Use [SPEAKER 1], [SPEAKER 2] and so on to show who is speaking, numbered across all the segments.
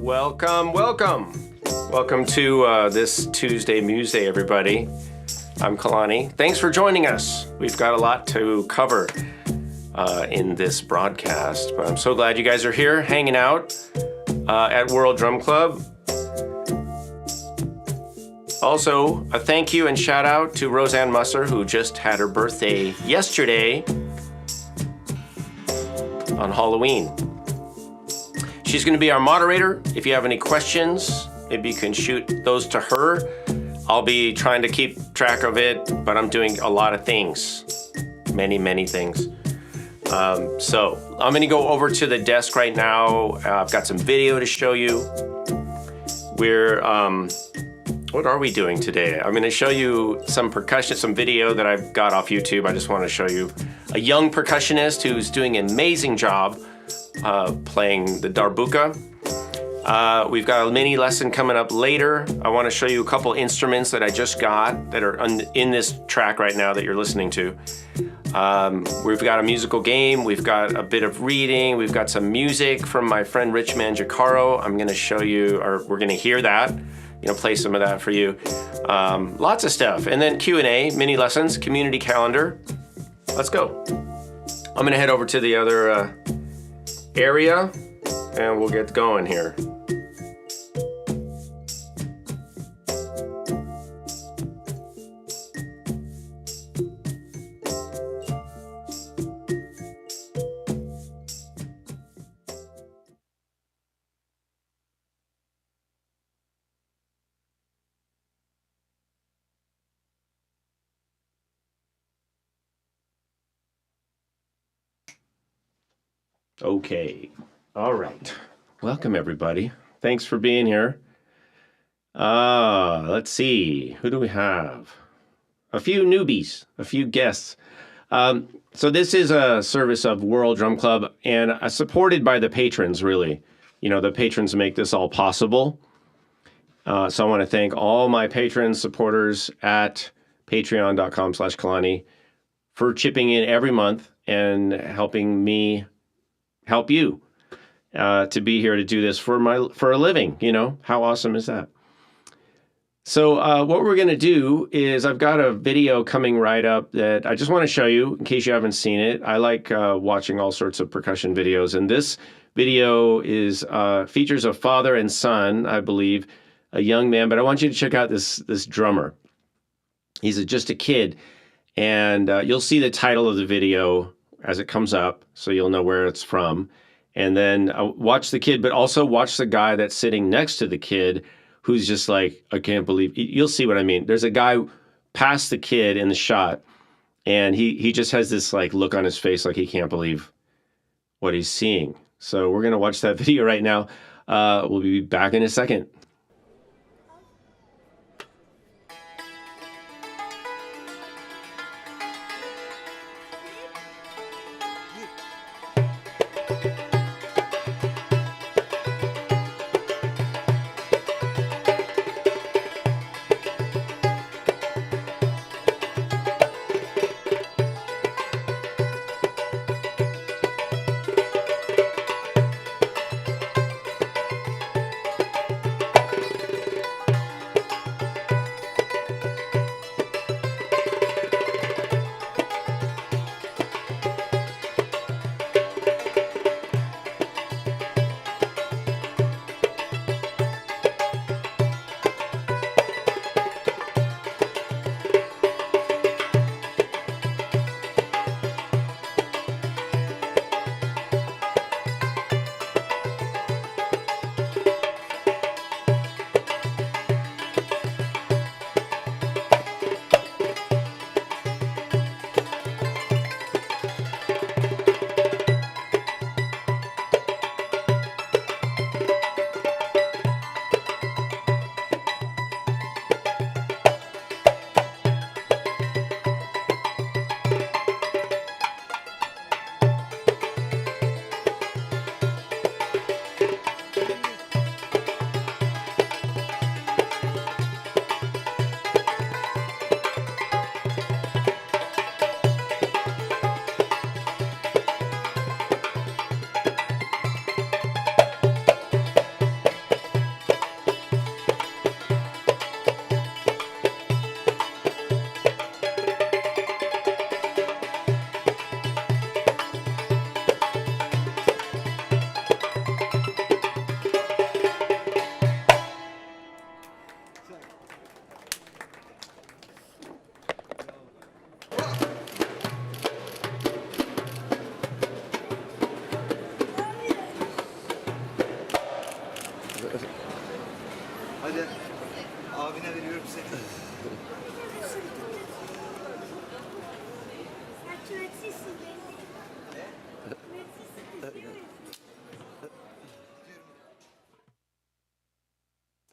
[SPEAKER 1] Welcome, welcome. Welcome to this Tuesday Museday, everybody. I'm Kalani. Thanks for joining us. We've got a lot to cover in this broadcast, but I'm so glad you guys are here hanging out at World Drum Club. Also, a thank you and shout out to Roseanne Musser, who just had her birthday yesterday on Halloween. She's going to be our moderator. If you have any questions, maybe you can shoot those to her. I'll be trying to keep track of it, but I'm doing a lot of things. Many things. So I'm going to go over to the desk right now. I've got some video to show you. What are we doing today? I'm going to show you some percussion, some video that I've got off YouTube. I just want to show you a young percussionist who's doing an amazing job playing the darbuka. We've got a mini lesson coming up later. I want to show you a couple instruments that I just got that are in this track right now that you're listening to. We've got a musical game. We've got a bit of reading. We've got some music from my friend Rich Manjacaro. I'm going to show you, or we're going to hear that. Play some of that for you. Lots of stuff. And then Q&A, mini lessons, community calendar. Let's go. I'm going to head over to the other area and we'll get going here. Okay. All right. Welcome, everybody. Thanks for being here. Let's see. Who do we have? A few newbies, a few guests. So this is a service of World Drum Club and supported by the patrons, really. The patrons make this all possible. So I want to thank all my patrons, supporters at patreon.com/Kalani for chipping in every month and helping me help you to be here to do this for a living. How awesome is that? So what we're going to do is I've got a video coming right up that I just want to show you in case you haven't seen it. I like watching all sorts of percussion videos, and this video is features a father and son, I believe, a young man, but I want you to check out this drummer. He's just a kid, and you'll see the title of the video as it comes up, so you'll know where it's from. And then watch the kid, but also watch the guy that's sitting next to the kid who's just like, I can't believe, you'll see what I mean. There's a guy past the kid in the shot, and he just has this like look on his face like he can't believe what he's seeing. So we're going to watch that video right now. We'll be back in a second.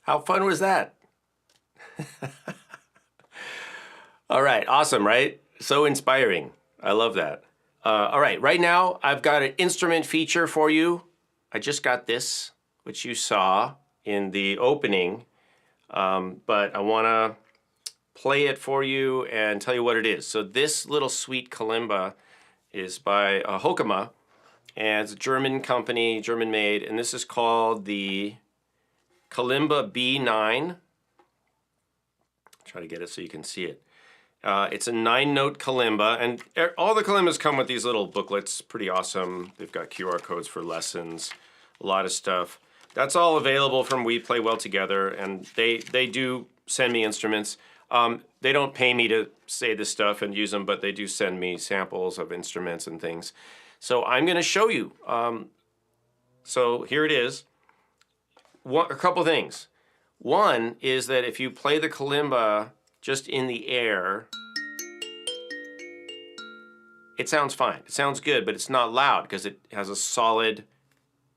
[SPEAKER 1] How fun was that? All right, awesome, right? So inspiring. I love that. All right, right now I've got an instrument feature for you. I just got this, which you saw in the opening, but I want to play it for you and tell you what it is. So this little sweet kalimba is by Hokema, and it's a German company, German made, and this is called the Kalimba B9. Try to get it so you can see it. It's a 9-note kalimba, and all the kalimbas come with these little booklets. Pretty awesome. They've got QR codes for lessons, a lot of stuff. That's all available from We Play Well Together, and they do send me instruments. They don't pay me to say this stuff and use them, but they do send me samples of instruments and things. So I'm going to show you. So here it is. A couple things. One is that if you play the kalimba just in the air, it sounds fine. It sounds good, but it's not loud because it has a solid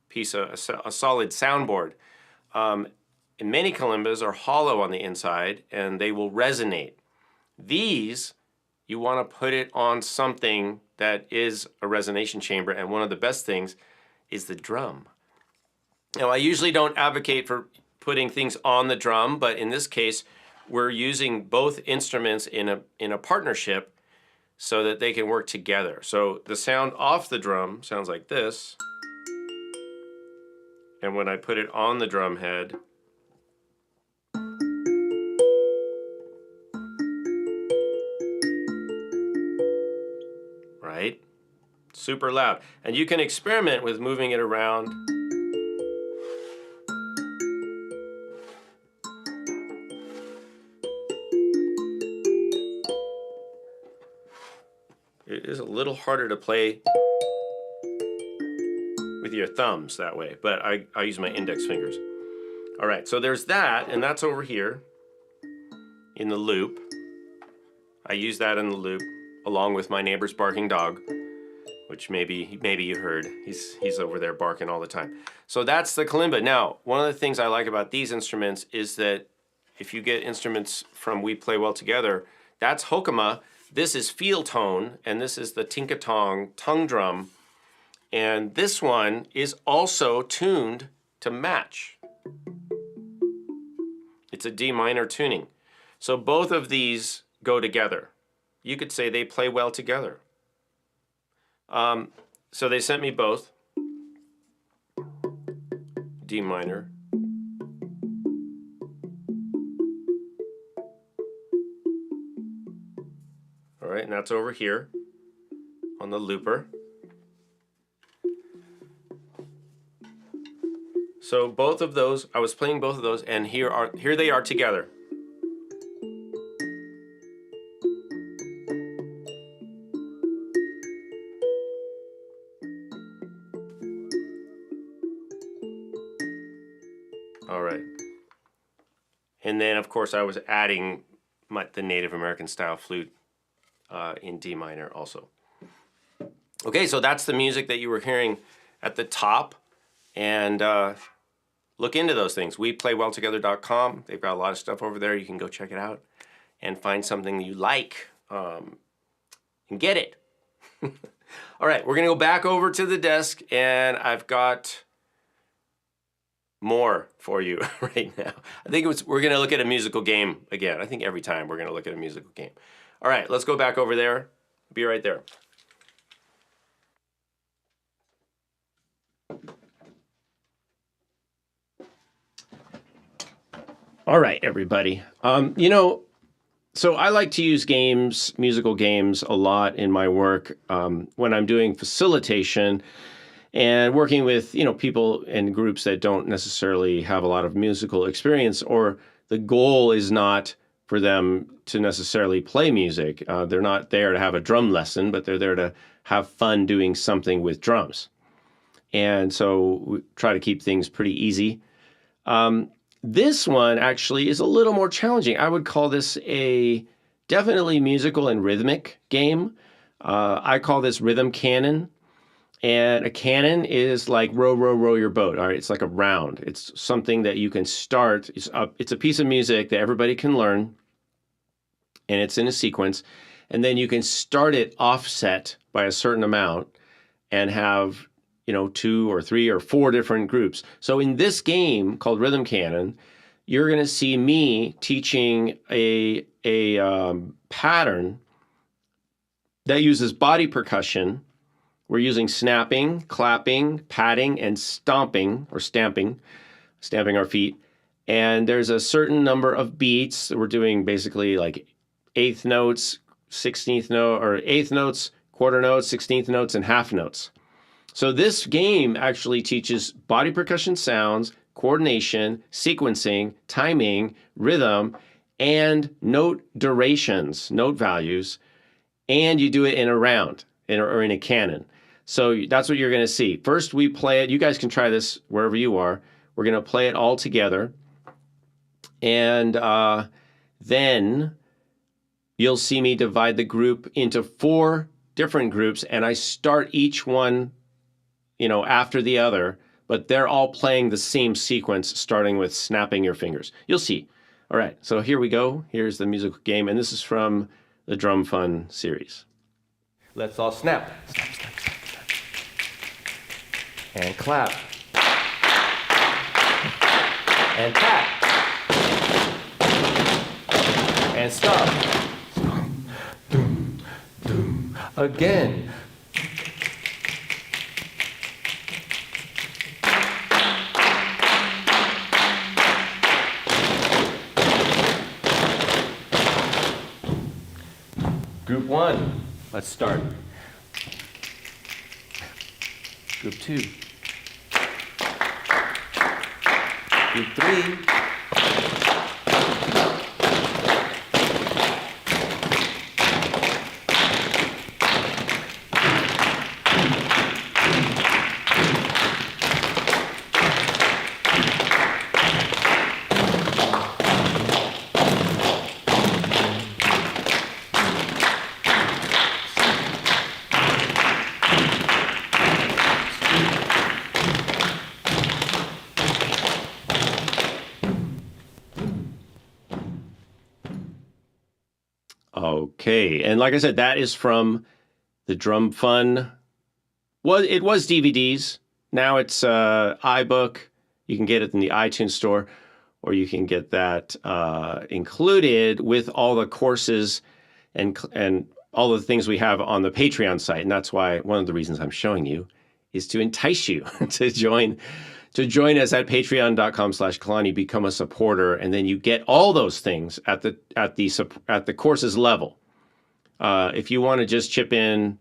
[SPEAKER 1] piece of a solid soundboard. And many kalimbas are hollow on the inside and they will resonate. These, you want to put it on something that is a resonation chamber, and one of the best things is the drum. Now, I usually don't advocate for putting things on the drum, but in this case, we're using both instruments in a partnership so that they can work together. So the sound off the drum sounds like this. And when I put it on the drum head, right? Super loud. And you can experiment with moving it around. It is a little harder to play with your thumbs that way, but I use my index fingers. All right, so there's that, and that's over here in the loop. I use that in the loop along with my neighbor's barking dog, which maybe you heard. He's over there barking all the time. So that's the kalimba. Now, one of the things I like about these instruments is that if you get instruments from We Play Well Together, that's Hokema. This is feel tone, and this is the tinkatong tongue drum. And this one is also tuned to match. It's a D minor tuning. So both of these go together. You could say they play well together. So they sent me both. D minor. All right, and that's over here on the looper. So both of those, I was playing both of those, and here they are together. All right. And then, of course, I was adding the Native American style flute in D minor also. Okay, so that's the music that you were hearing at the top. And look into those things. WePlayWellTogether.com. They've got a lot of stuff over there. You can go check it out and find something you like and get it. All right, we're going to go back over to the desk, and I've got more for you right now. I think we're going to look at a musical game again. I think every time we're going to look at a musical game. All right, let's go back over there. Be right there. All right, everybody. So I like to use games, musical games, a lot in my work when I'm doing facilitation and working with, people and groups that don't necessarily have a lot of musical experience, or the goal is not for them to necessarily play music. They're not there to have a drum lesson, but they're there to have fun doing something with drums. And so we try to keep things pretty easy. This one actually is a little more challenging. I would call this a definitely musical and rhythmic game. I call this rhythm canon. And a canon is like row, row, row your boat. All right, it's like a round. It's something that you can start. It's a piece of music that everybody can learn, and it's in a sequence. And then you can start it offset by a certain amount and have, 2 or 3 or 4 different groups. So in this game called Rhythm Canon, you're going to see me teaching a pattern that uses body percussion. We're using snapping, clapping, patting, and stomping or stamping our feet. And there's a certain number of beats. We're doing basically like eighth notes, 16th note, or eighth notes, quarter notes, 16th notes, and half notes. So this game actually teaches body percussion sounds, coordination, sequencing, timing, rhythm, and note durations, note values, and you do it in a round or in a canon. So that's what you're going to see. First, we play it. You guys can try this wherever you are. We're going to play it all together. And then you'll see me divide the group into 4 different groups, and I start each one, after the other, but they're all playing the same sequence, starting with snapping your fingers. You'll see. All right, so here we go. Here's the musical game, and this is from the Drum Fun series. Let's all snap. Snap, snap, snap, snap. And clap. And tap. And stop. Doom, doom. Again. Group 1, let's start. Group 2. Group 3. Okay, and like I said, that is from the Drum Fun. Well, it was DVDs. Now it's iBook. You can get it in the iTunes store, or you can get that included with all the courses and all the things we have on the Patreon site. And that's why one of the reasons I'm showing you is to entice you to join us at patreon.com/Kalani, become a supporter, and then you get all those things at the courses level. If you want to just chip in,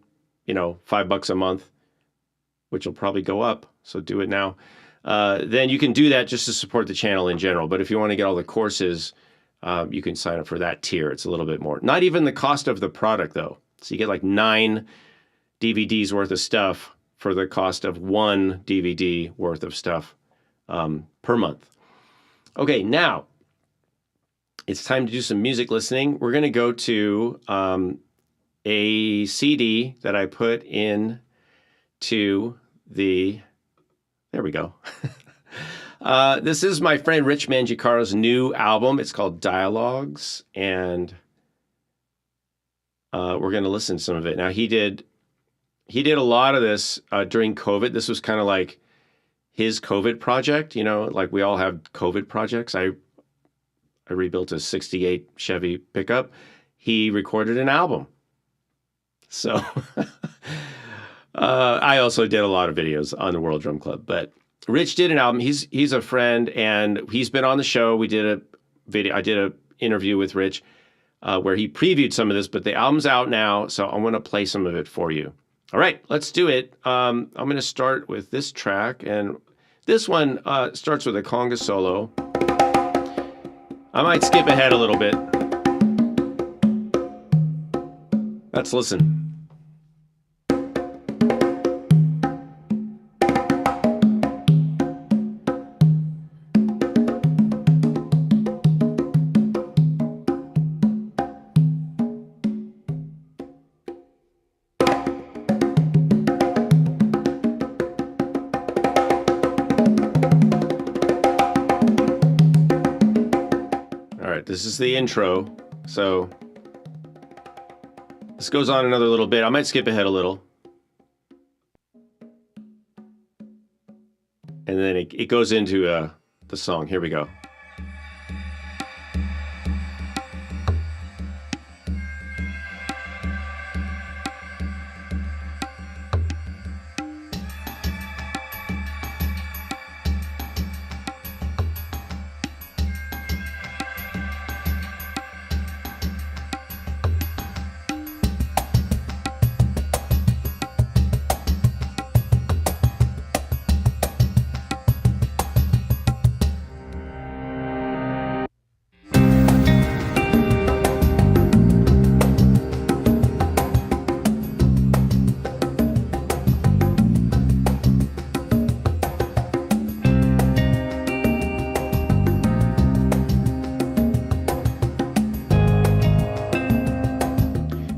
[SPEAKER 1] $5 a month, which will probably go up, so do it now. Then you can do that just to support the channel in general. But if you want to get all the courses, you can sign up for that tier. It's a little bit more. Not even the cost of the product, though. So you get like 9 DVDs worth of stuff for the cost of 1 DVD worth of stuff per month. Okay, now it's time to do some music listening. We're going to go to a CD that I put in to the... There we go. This is my friend Rich Mangiacaro's new album. It's called Dialogues, and we're going to listen to some of it. Now, he did a lot of this during COVID. This was kind of like his COVID project. Like we all have COVID projects. I rebuilt a 68 Chevy pickup. He recorded an album. So I also did a lot of videos on the World Drum Club, but Rich did an album. He's a friend, and he's been on the show. We did a video. I did an interview with Rich where he previewed some of this, but the album's out now, so I'm going to play some of it for you. All right, let's do it. I'm going to start with this track, and this one starts with a conga solo. I might skip ahead a little bit. Let's listen. this is the intro. So this goes on another little bit. I might skip ahead a little. And then it goes into the song. Here we go.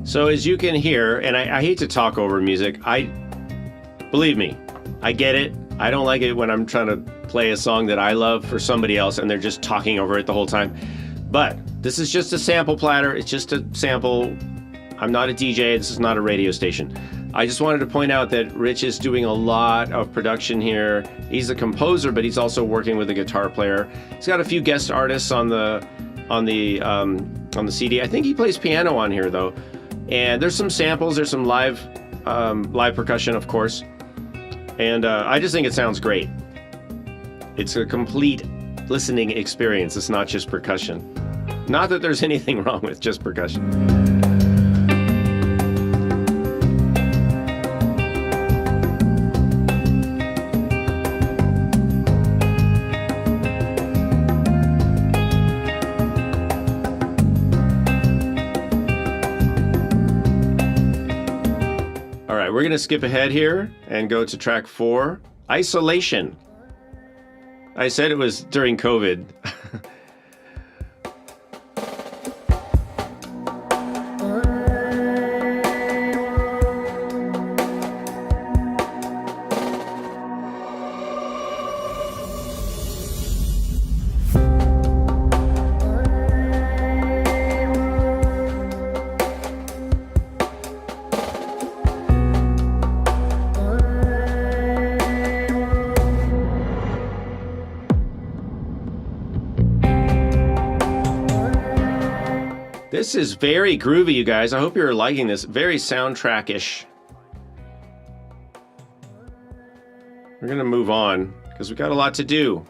[SPEAKER 1] So as you can hear, and I hate to talk over music, believe me, I get it. I don't like it when I'm trying to play a song that I love for somebody else and they're just talking over it the whole time. But this is just a sample platter. It's just a sample. I'm not a DJ. This is not a radio station. I just wanted to point out that Rich is doing a lot of production here. He's a composer, but he's also working with a guitar player. He's got a few guest artists on the CD. I think he plays piano on here though. And there's some samples, there's some live percussion, of course. And I just think it sounds great. It's a complete listening experience. It's not just percussion. Not that there's anything wrong with just percussion. We're going to skip ahead here and go to track 4, Isolation. I said it was during COVID. This is very groovy, you guys. I hope you're liking this. Very soundtrack-ish. We're going to move on because we've got a lot to do.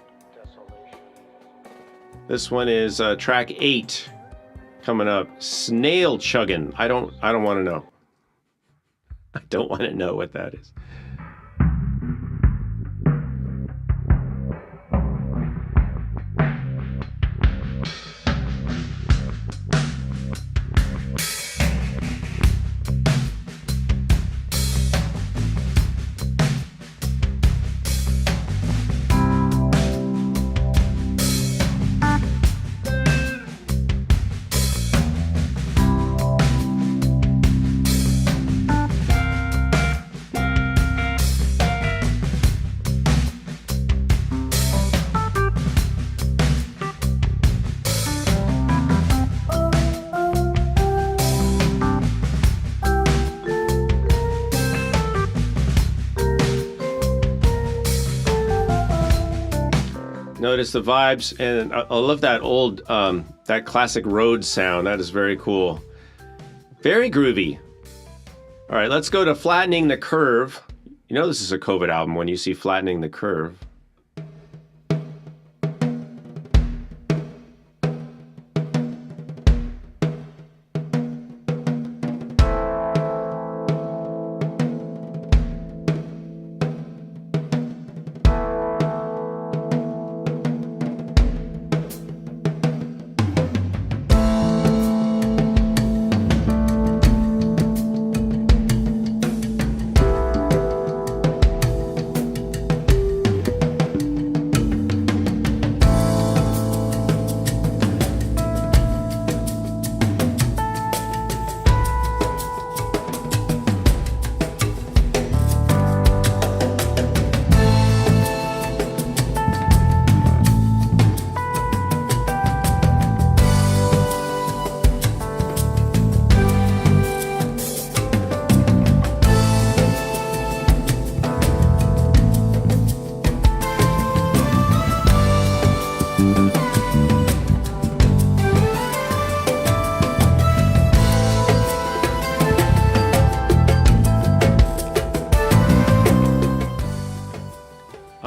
[SPEAKER 1] This one is track 8 coming up. Snail Chuggin'. I don't want to know. I don't want to know what that is. Notice the vibes, and I love that old, that classic Rhodes sound. That is very cool. Very groovy. All right, let's go to Flattening the Curve. You know this is a COVID album when you see Flattening the Curve.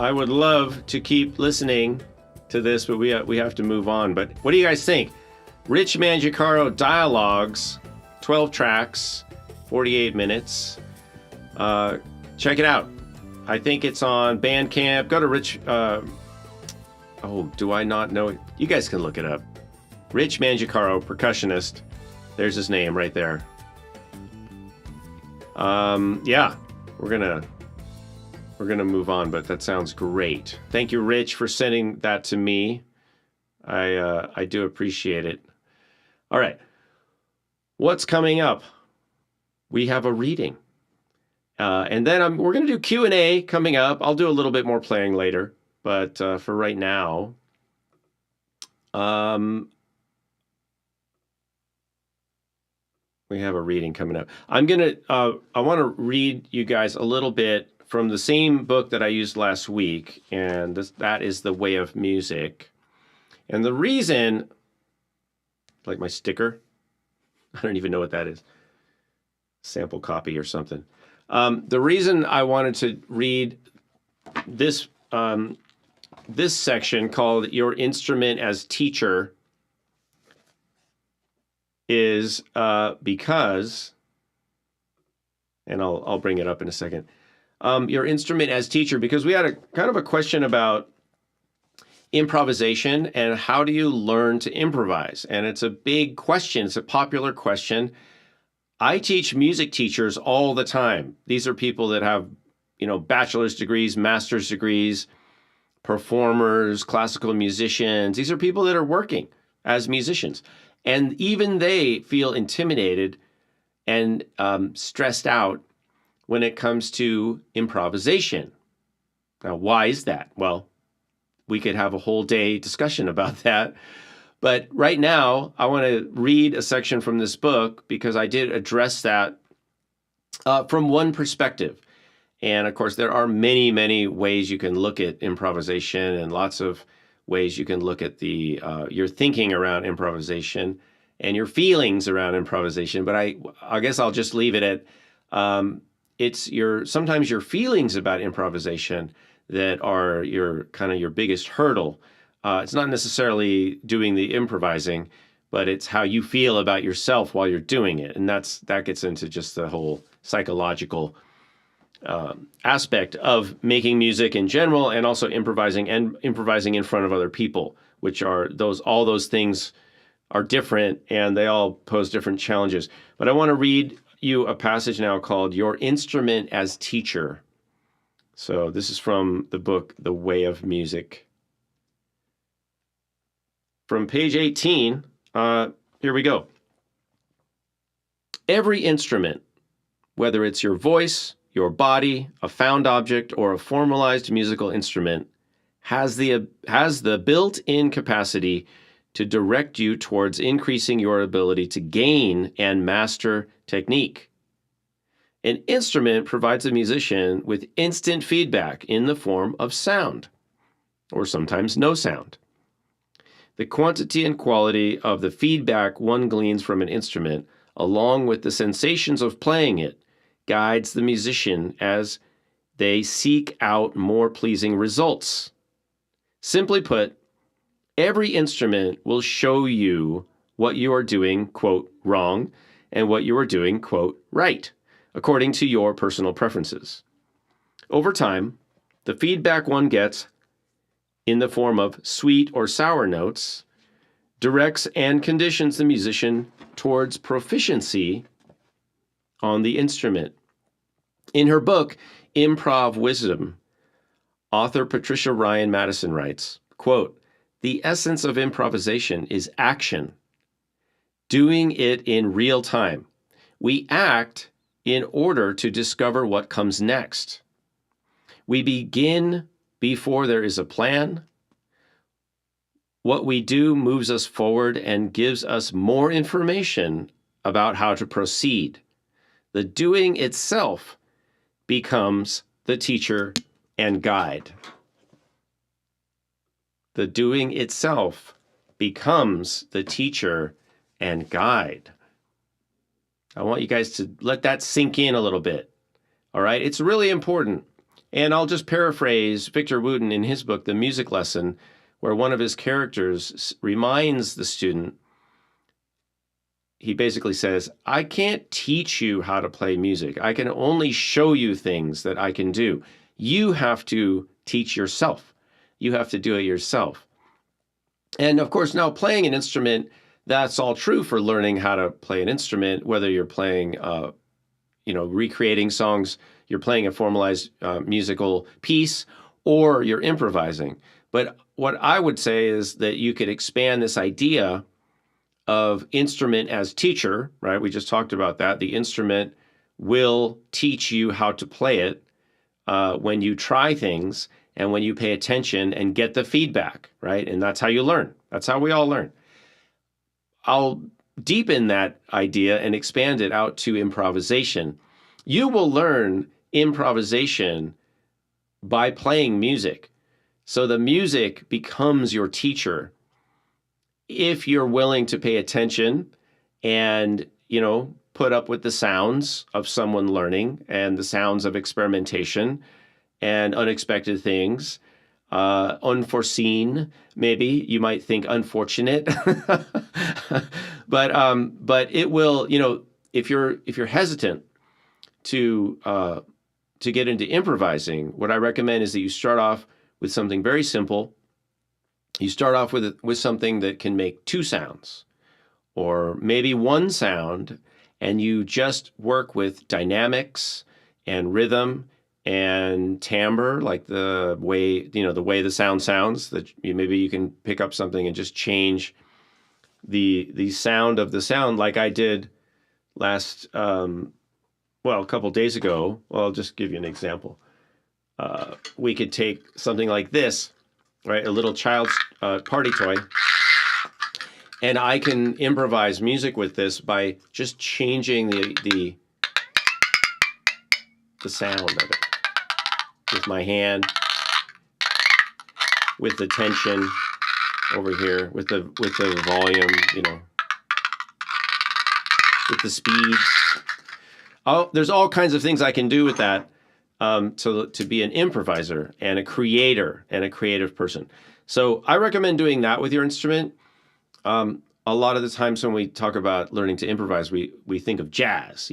[SPEAKER 1] I would love to keep listening to this, but we have to move on. But what do you guys think? Rich Mangiacaro Dialogues, 12 tracks, 48 minutes. Check it out. I think it's on Bandcamp. Go to Rich... do I not know it? You guys can look it up. Rich Mangiacaro, percussionist. There's his name right there. Yeah, we're gonna move on, but that sounds great. Thank you, Rich, for sending that to me. I do appreciate it. All right, what's coming up? We have a reading, and then we're gonna do Q&A coming up. I'll do a little bit more playing later, but for right now, we have a reading coming up. I want to read you guys a little bit from the same book that I used last week, and that is The Way of Music. And the reason, like my sticker, I don't even know what that is, sample copy or something. The reason I wanted to read this this section called Your Instrument as Teacher is because, and I'll bring it up in a second, your instrument as teacher, because we had a kind of a question about improvisation and how do you learn to improvise? And it's a big question. It's a popular question. I teach music teachers all the time. These are people that have, bachelor's degrees, master's degrees, performers, classical musicians. These are people that are working as musicians. And even they feel intimidated and stressed out when it comes to improvisation. Now, why is that? Well, we could have a whole day discussion about that. But right now, I want to read a section from this book because I did address that from one perspective. And of course, there are many, many ways you can look at improvisation and lots of ways you can look at your thinking around improvisation and your feelings around improvisation. But I guess I'll just leave it at it's sometimes your feelings about improvisation that are your biggest hurdle. It's not necessarily doing the improvising, but it's how you feel about yourself while you're doing it. And that gets into just the whole psychological aspect of making music in general, and also improvising in front of other people, which are all those things are different and they all pose different challenges. But I want to read you a passage now called Your Instrument as Teacher. So this is from the book, The Way of Music. From page 18, here we go. Every instrument, whether it's your voice, your body, a found object, or a formalized musical instrument, has the built-in capacity to direct you towards increasing your ability to gain and master technique. An instrument provides a musician with instant feedback in the form of sound, or sometimes no sound. The quantity and quality of the feedback one gleans from an instrument, along with the sensations of playing it, guides the musician as they seek out more pleasing results. Simply put, every instrument will show you what you are doing, quote, wrong, and what you are doing, quote, right, according to your personal preferences. Over time, the feedback one gets in the form of sweet or sour notes directs and conditions the musician towards proficiency on the instrument. In her book, Improv Wisdom, author Patricia Ryan Madison writes, quote, "The essence of improvisation is action, doing it in real time. We act in order to discover what comes next. We begin before there is a plan. What we do moves us forward and gives us more information about how to proceed. The doing itself becomes the teacher and guide." The doing itself becomes the teacher and guide. I want you guys to let that sink in a little bit. All right? It's really important. And I'll just paraphrase Victor Wooten in his book, The Music Lesson, where one of his characters reminds the student, he basically says, I can't teach you how to play music. I can only show you things that I can do. You have to teach yourself. You have to do it yourself. And of course, now playing an instrument, that's all true for learning how to play an instrument, whether you're playing, recreating songs, you're playing a formalized musical piece, or you're improvising. But what I would say is that you could expand this idea of instrument as teacher, right? We just talked about that. The instrument will teach you how to play it when you try things and when you pay attention and get the feedback, right? And that's how you learn. That's how we all learn. I'll deepen that idea and expand it out to improvisation. You will learn improvisation by playing music. So the music becomes your teacher if you're willing to pay attention and, put up with the sounds of someone learning and the sounds of experimentation and unexpected things, unforeseen, maybe you might think unfortunate, but it will, if you're hesitant to get into improvising, what I recommend is that you start off with something very simple. You start off with something that can make two sounds or maybe one sound, and you just work with dynamics and rhythm and timbre, like the way the sound sounds, that maybe you can pick up something and just change the sound of the sound, like I did last, a couple days ago. Well, I'll just give you an example. We could take something like this, right? A little child's party toy. And I can improvise music with this by just changing the sound of it with my hand, with the tension over here, with the volume, with the speed. There's all kinds of things I can do with that to be an improviser and a creator and a creative person. So I recommend doing that with your instrument. A lot of the times when we talk about learning to improvise, we think of jazz,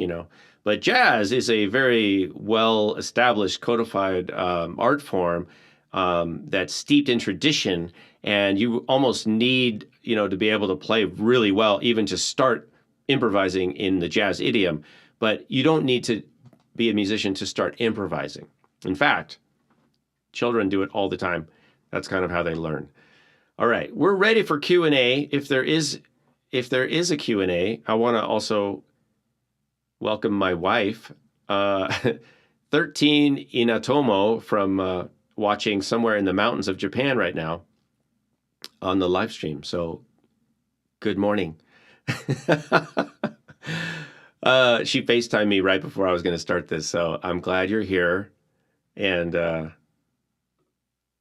[SPEAKER 1] but jazz is a very well-established, codified art form that's steeped in tradition, and you almost need, to be able to play really well, even to start improvising in the jazz idiom. But you don't need to be a musician to start improvising. In fact, children do it all the time. That's kind of how they learn. All right, we're ready for Q&A. If there is a Q&A, I want to also welcome my wife, 13 Inatomo, from watching somewhere in the mountains of Japan right now on the live stream. So, good morning. She FaceTimed me right before I was going to start this, so I'm glad you're here. And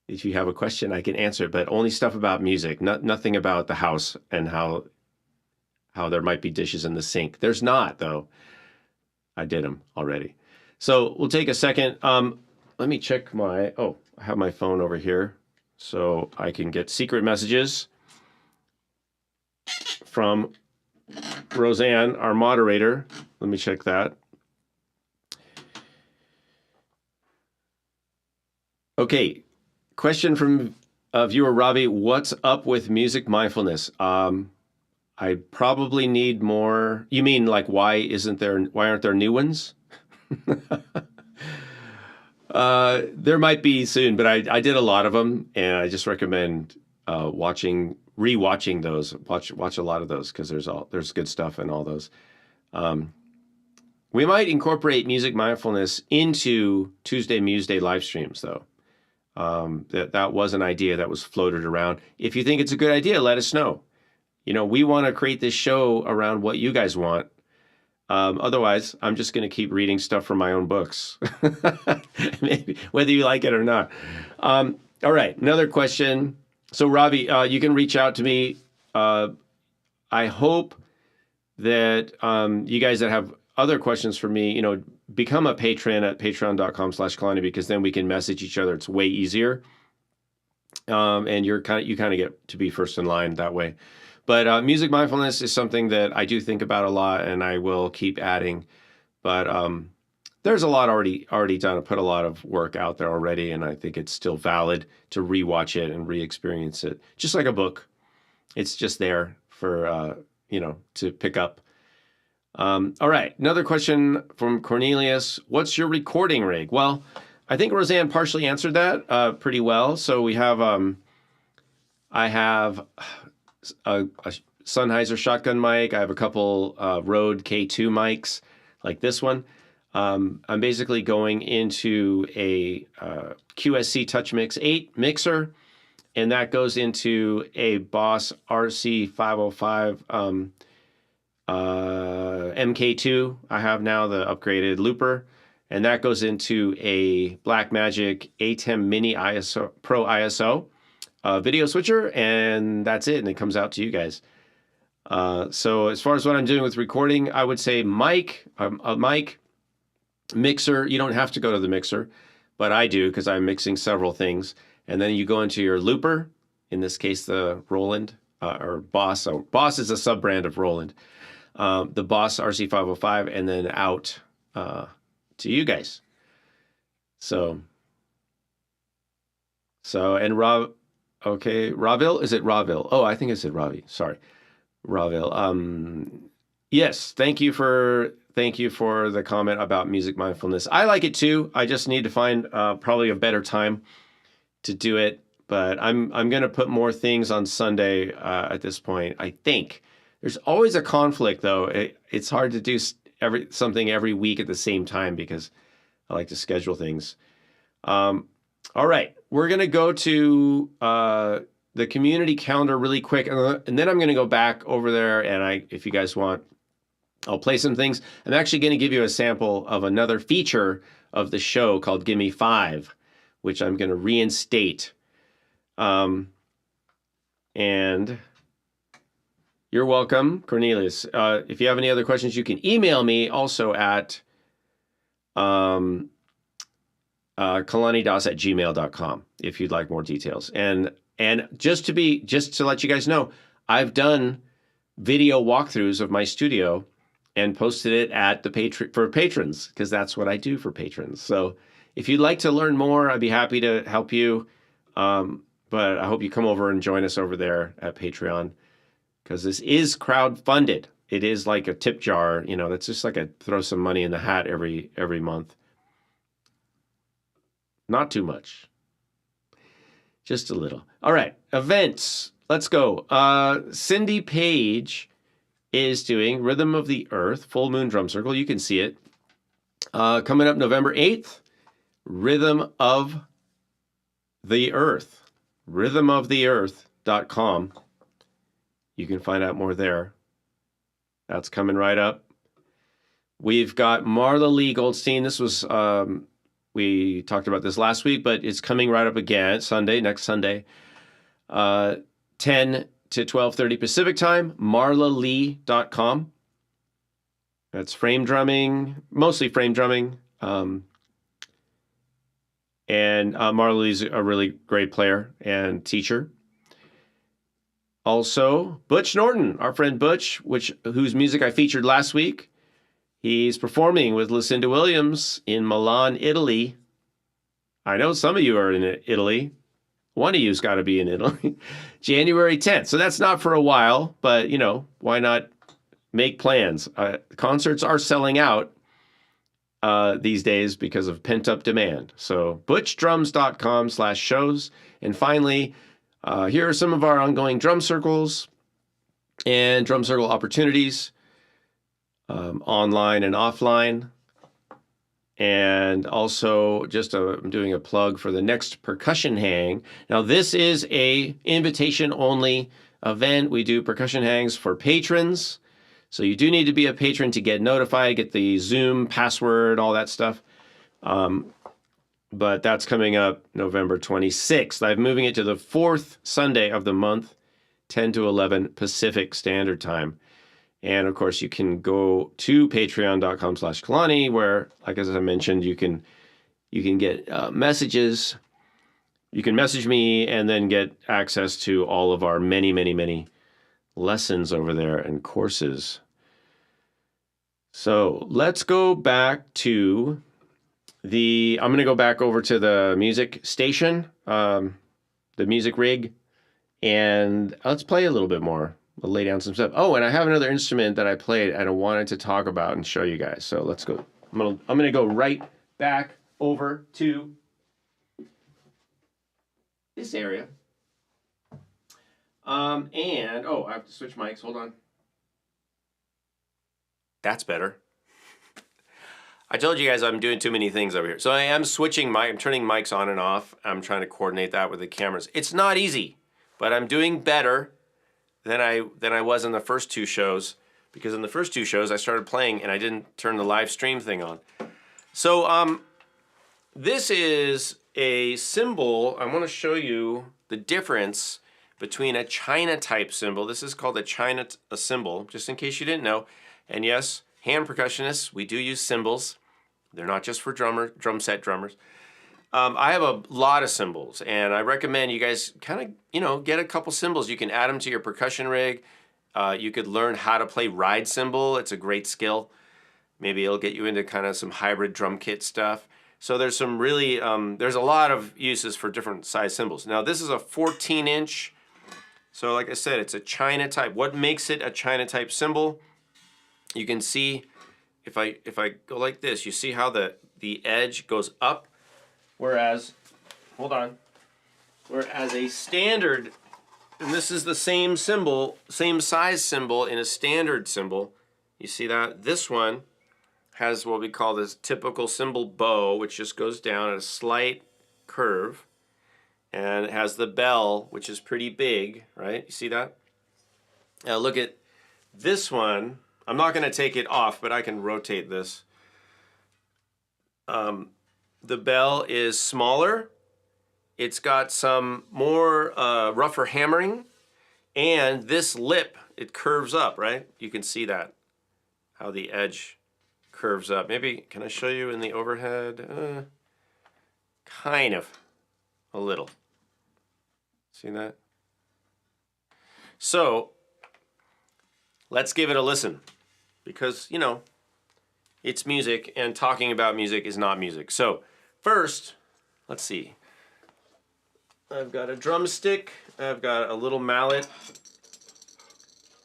[SPEAKER 1] if you have a question, I can answer it, but only stuff about music, nothing about the house and how there might be dishes in the sink. There's not, though. I did them already. So we'll take a second. Let me check I have my phone over here so I can get secret messages from Roseanne, our moderator. Let me check that. Okay. Question from viewer Ravi: what's up with music mindfulness? I probably need more. You mean like why aren't there new ones? There might be soon, but I did a lot of them, and I just recommend rewatching those. Watch a lot of those because there's good stuff in all those. We might incorporate music mindfulness into Tuesday Museday live streams, though. That was an idea that was floated around. If you think it's a good idea, let us know. We want to create this show around what you guys want. Otherwise, I'm just going to keep reading stuff from my own books, maybe, whether you like it or not. All right, another question. So, Ravi, you can reach out to me. I hope that you guys that have other questions for me, become a patron at patreon.com/Kalani, because then we can message each other. It's way easier. And you kind of get to be first in line that way. But music mindfulness is something that I do think about a lot, and I will keep adding. But there's a lot already done. I put a lot of work out there already, and I think it's still valid to rewatch it and re-experience it, just like a book. It's just there for to pick up. All right, another question from Cornelius. What's your recording rig? Well, I think Roseanne partially answered that pretty well. So we have I have a Sennheiser shotgun mic. I have a couple Rode K2 mics like this one. I'm basically going into a QSC TouchMix 8 mixer, and that goes into a Boss RC505 MK2. I have now the upgraded looper, and that goes into a Blackmagic ATEM Mini ISO Pro ISO video switcher, and that's it, and it comes out to you guys. So as far as what I'm doing with recording, I would say a mic, mixer. You don't have to go to the mixer, but I do because I'm mixing several things. And then you go into your looper, in this case the Roland or Boss. So Boss is a sub-brand of Roland. The Boss RC505, and then out to you guys. So and Rob, okay, Ravil, is it Ravil? Oh, I think I said Ravi. Sorry, Ravil. Yes, thank you for the comment about music mindfulness. I like it too. I just need to find probably a better time to do it. But I'm going to put more things on Sunday at this point. I think there's always a conflict though. It's hard to do something every week at the same time because I like to schedule things. All right, we're going to go to the community calendar really quick, and then I'm going to go back over there, and if you guys want, I'll play some things. I'm actually going to give you a sample of another feature of the show called Gimme 5, which I'm going to reinstate. And you're welcome, Cornelius. If you have any other questions, you can email me also at kalanidas@gmail.com if you'd like more details. And just to let you guys know, I've done video walkthroughs of my studio and posted it at for patrons, because that's what I do for patrons. So if you'd like to learn more, I'd be happy to help you. But I hope you come over and join us over there at Patreon, because this is crowd-funded. It is like a tip jar, that's just like a throw some money in the hat every month. Not too much. Just a little. All right, events. Let's go. Cindy Page is doing Rhythm of the Earth, Full Moon Drum Circle. You can see it. Coming up November 8th, Rhythm of the Earth. rhythmoftheearth.com. You can find out more there. That's coming right up. We've got Marla Lee Goldstein. This was, we talked about this last week, but it's coming right up again next Sunday. 10 to 12:30 Pacific time, marlalee.com. That's frame drumming, mostly frame drumming. And Marla Lee's a really great player and teacher. Also, Butch Norton, our friend Butch, whose music I featured last week. He's performing with Lucinda Williams in Milan, Italy. I know some of you are in Italy. One of you's got to be in Italy. January 10th. So that's not for a while, but, why not make plans? Concerts are selling out these days because of pent-up demand. So butchdrums.com/shows. And finally, here are some of our ongoing drum circles and drum circle opportunities, online and offline. And also I'm doing a plug for the next Percussion Hang. Now, this is a invitation-only event. We do percussion hangs for patrons. So you do need to be a patron to get notified, get the Zoom password, all that stuff. But that's coming up November 26th. I'm moving it to the 4th Sunday of the month, 10 to 11 Pacific Standard Time. And of course, you can go to patreon.com/Kalani, where, like as I mentioned, you can get messages. You can message me and then get access to all of our many, many, many lessons over there and courses. So let's go back to I'm going to go back over to the music station, the music rig, and let's play a little bit more. I'll lay down some stuff. Oh, and I have another instrument that I played and I wanted to talk about and show you guys. So let's go. I'm gonna go right back over to this area. And I have to switch mics. Hold on. That's better. I told you guys I'm doing too many things over here. So I am switching I'm turning mics on and off. I'm trying to coordinate that with the cameras. It's not easy, but I'm doing better than I was in the first two shows, because in the first two shows I started playing and I didn't turn the live stream thing on. So this is a cymbal. I want to show you the difference between a China type cymbal. This is called a cymbal, just in case you didn't know. And yes, hand percussionists, we do use cymbals. They're not just for drum set drummers. I have a lot of cymbals, and I recommend you guys kind of, get a couple cymbals. You can add them to your percussion rig. You could learn how to play ride cymbal. It's a great skill. Maybe it'll get you into kind of some hybrid drum kit stuff. So there's some really, there's a lot of uses for different size cymbals. Now this is a 14-inch. So like I said, it's a China type. What makes it a China type cymbal? You can see if I go like this, you see how the edge goes up. Whereas a standard, and this is the same cymbal, same size cymbal in a standard cymbal, you see that? This one has what we call this typical cymbal bow, which just goes down at a slight curve. And it has the bell, which is pretty big, right? You see that? Now look at this one. I'm not going to take it off, but I can rotate this. The bell is smaller. It's got some more rougher hammering. And this lip, it curves up, right? You can see that, how the edge curves up. Maybe, can I show you in the overhead? Kind of, a little. See that? So, let's give it a listen. Because, it's music, and talking about music is not music. So, first, let's see. I've got a drumstick. I've got a little mallet.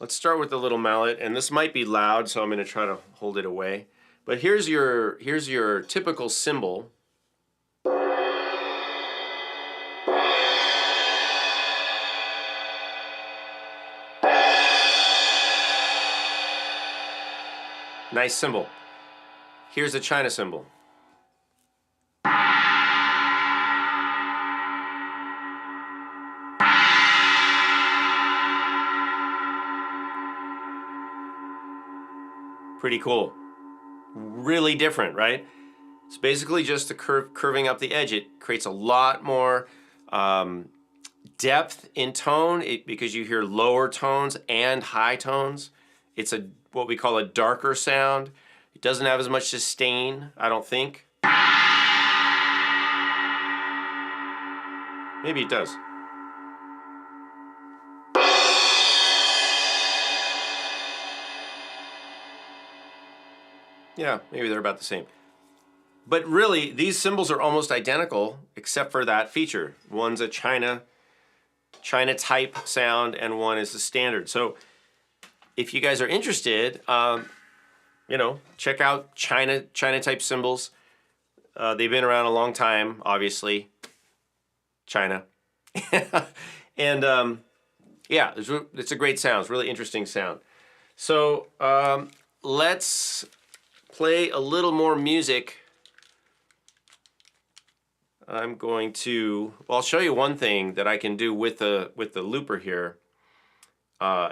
[SPEAKER 1] Let's start with the little mallet, and this might be loud, so I'm going to try to hold it away. But here's your typical cymbal. Nice cymbal. Here's a China cymbal. Pretty cool. Really different, right? It's basically just the curving up the edge. It creates a lot more depth in tone because you hear lower tones and high tones. It's what we call a darker sound. It doesn't have as much sustain, I don't think. Maybe it does. Yeah, maybe they're about the same. But really, these cymbals are almost identical except for that feature. One's a China type sound, and one is the standard. So if you guys are interested, check out China type cymbals. They've been around a long time, obviously. China. And it's a great sound. It's a really interesting sound. So let's play a little more music. I'll show you one thing that I can do with the looper here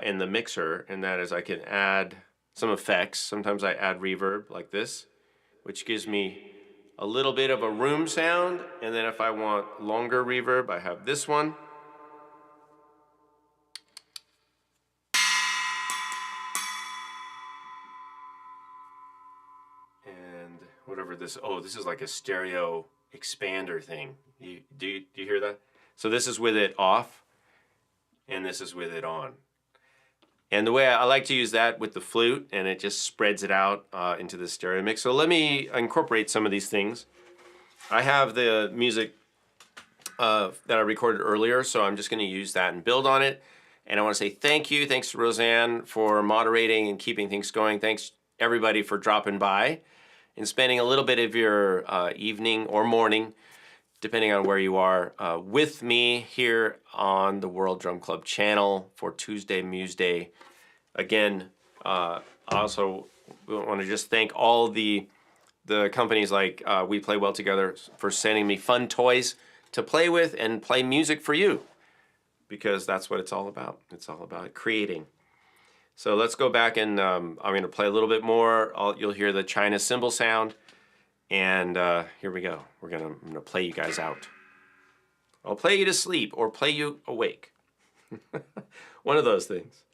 [SPEAKER 1] in the mixer, and that is I can add some effects. Sometimes I add reverb like this, which gives me a little bit of a room sound, and then if I want longer reverb, I have this one. this. Oh, this is like a stereo expander thing. Do you hear that? So this is with it off, and this is with it on. And the way I like to use that with the flute, and it just spreads it out into the stereo mix. So let me incorporate some of these things. I have the music that I recorded earlier, so I'm just going to use that and build on it. And I want to say thank you. Thanks to Roseanne for moderating and keeping things going. Thanks everybody for dropping by and spending a little bit of your evening or morning, depending on where you are, with me here on the World Drum Club channel for Tuesday Museday. Again, I also want to just thank all the companies like We Play Well Together for sending me fun toys to play with and play music for you, because that's what it's all about. It's all about creating. So let's go back and I'm going to play a little bit more. You'll hear the China cymbal sound. And here we go. I'm going to play you guys out. I'll play you to sleep or play you awake. One of those things.